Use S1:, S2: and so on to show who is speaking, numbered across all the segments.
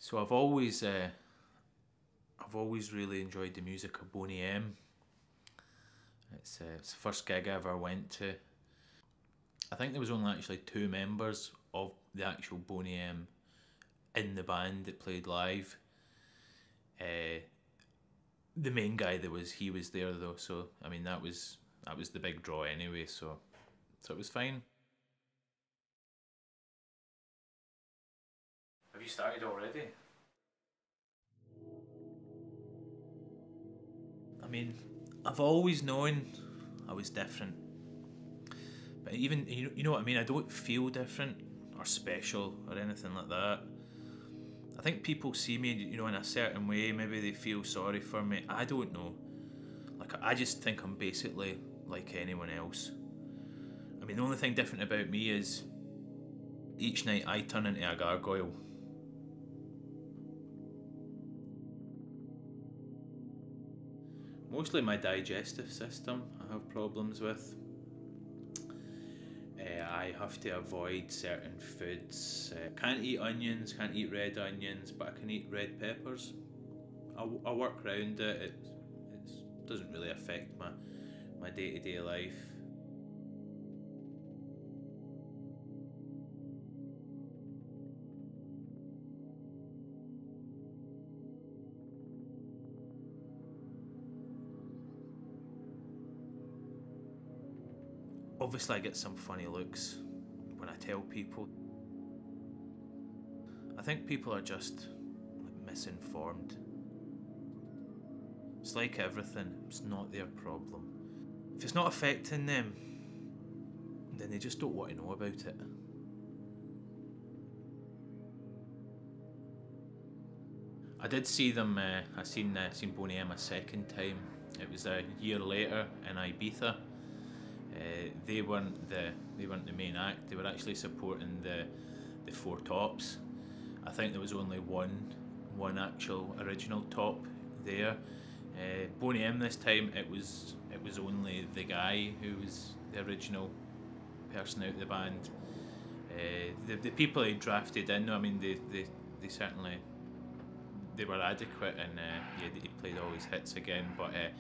S1: So I've always really enjoyed the music of Boney M. It's the first gig I ever went to. I think there was only actually two members of the actual Boney M in the band that played live. Uh, the main guy he was there though, so I mean that was the big draw anyway. So it was fine. Have you started already? I mean, I've always known I was different, but even you know what I mean. I don't feel different or special or anything like that. I think people see me, in a certain way. Maybe they feel sorry for me. I don't know. Like I just think I'm basically like anyone else. I mean, the only thing different about me is each night I turn into a gargoyle. Mostly my digestive system I have problems with. I have to avoid certain foods. Can't eat onions, can't eat red onions, but I can eat red peppers. I work around it. It doesn't really affect my day to day life. Obviously, I get some funny looks when I tell people. I think people are just misinformed. It's like everything, it's not their problem. If it's not affecting them, then they just don't want to know about it. I did see them. I seen Boney M a second time. It was a year later in Ibiza. They weren't the main act. They were actually supporting the Four Tops. I think there was only one actual original top there. Boney M this time it was only the guy who was the original person out of the band. The people he drafted in, I mean, they certainly they were adequate, and yeah, he played all his hits again. But I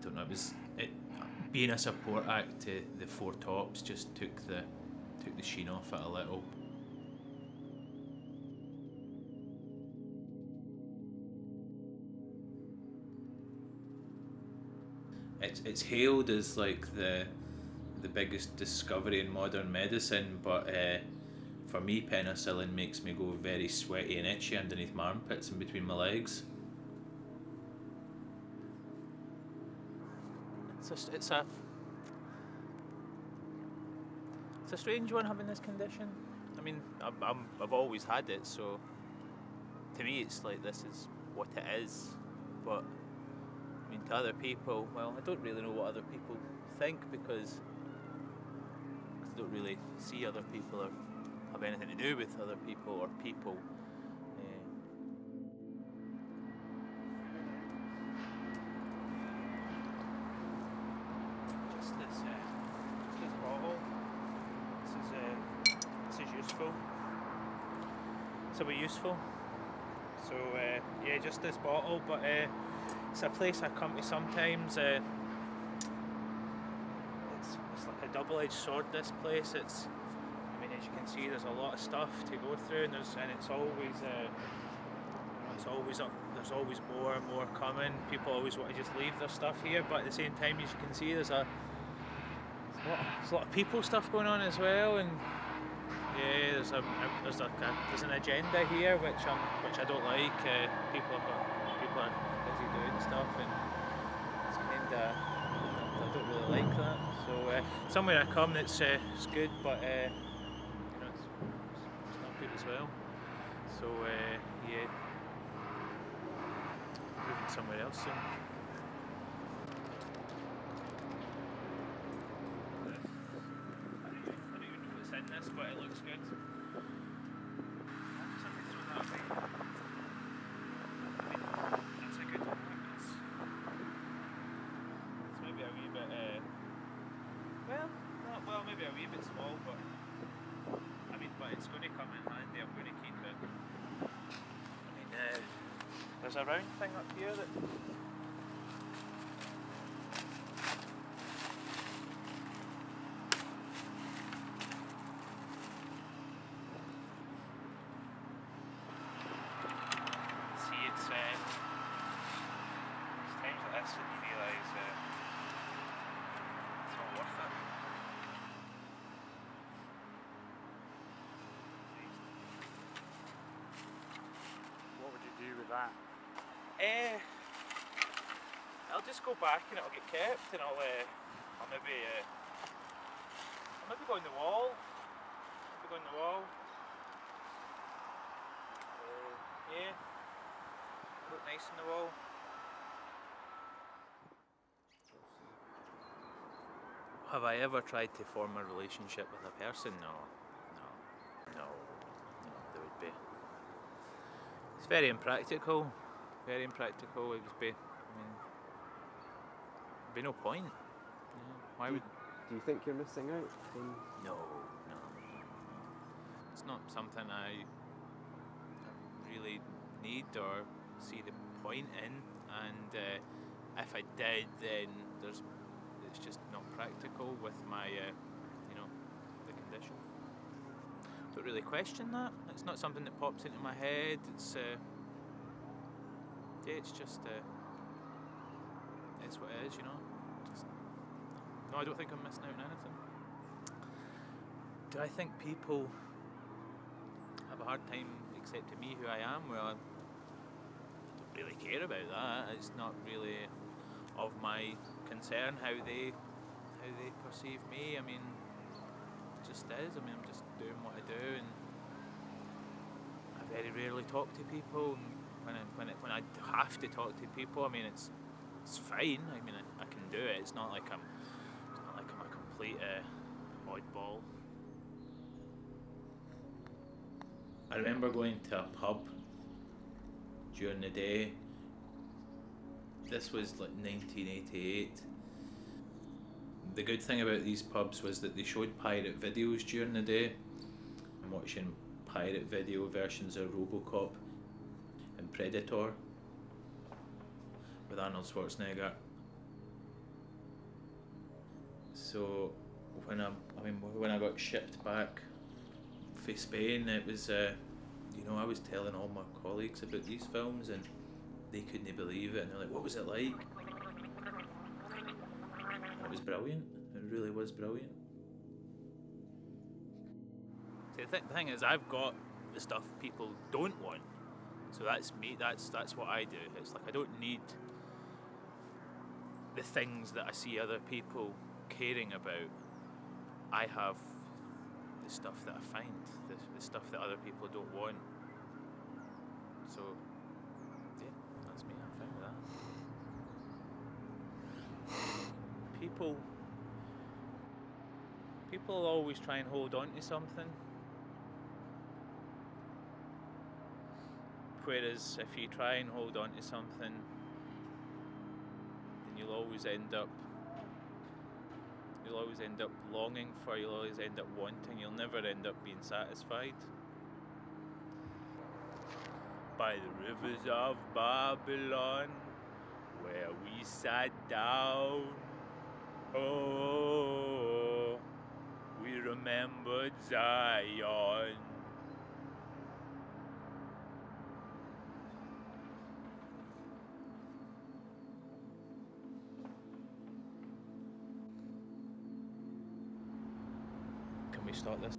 S1: don't know, being a support act to the Four Tops just took the sheen off it a little. It's hailed as like the biggest discovery in modern medicine, but for me, penicillin makes me go very sweaty and itchy underneath my armpits and between my legs. It's a strange one having this condition. I mean, I've always had it, so to me, it's like this is what it is. But I mean, to other people, well, I don't really know what other people think because I don't really see other people or have anything to do with other people or people. Just this bottle. This is useful. It's a bit useful. So yeah, just this bottle, but it's a place I come to sometimes. It's like a double-edged sword. This place, I mean, as you can see, there's a lot of stuff to go through, and it's always up. There's always more and more coming. People always want to just leave their stuff here, but at the same time, as you can see, there's a lot of people stuff going on as well, and yeah, there's an agenda here which I don't like. People are busy doing stuff, and it's I don't really like that. So somewhere I come, it's good, but it's not good as well. So yeah, moving somewhere else soon. I don't even know what's in this, but it looks good. That's a good one. It's maybe a wee bit, well, maybe a wee bit small, but I mean, but it's going to come in handy. I'm going to keep it. a round thing up here that... See, it's times like this that you realise it's not worth it.
S2: What would you do with that?
S1: I'll just go back and it'll get kept, and I'll maybe go on the wall. Maybe go on the wall. Yeah, look nice on the wall. Have I ever tried to form a relationship with a person? No, there would be. It's very impractical. Very impractical. It would be. I mean, there'd be no point. Yeah. Why would?
S3: Do you think you're missing out?
S1: No. It's not something I really need or see the point in, and if I did, then it's just not practical with my, the condition. Don't really question that. It's not something that pops into my head. It's it's just it's what it is, Just, no, I don't think I'm missing out on anything. Do I think people have a hard time accepting me who I am? Well, I don't really care about that. It's not really of my concern how they perceive me. I mean, it just is. I mean, I'm just doing what I do, and I very rarely talk to people. And when I have to talk to people, I mean, it's fine. I mean, I can do it. It's not like I'm a complete oddball. I remember going to a pub during the day. This was like 1988. The good thing about these pubs was that they showed pirate videos during the day. I'm watching pirate video versions of RoboCop and Predator with Arnold Schwarzenegger. So when I got shipped back for Spain, it was I was telling all my colleagues about these films, and they couldn't believe it, and they're like, "What was it like?" And it was brilliant. It really was brilliant. See, the thing is, I've got the stuff people don't want, so that's me. That's what I do. It's like I don't need the things that I see other people caring about. I have the stuff that I find, the stuff that other people don't want. So, yeah, that's me. I'm fine with that. People always try and hold on to something. Whereas if you try and hold on to something, then you'll always end up longing for, you'll always end up wanting, you'll never end up being satisfied. By the rivers of Babylon, where we sat down, oh, we remembered Zion. Can we start this?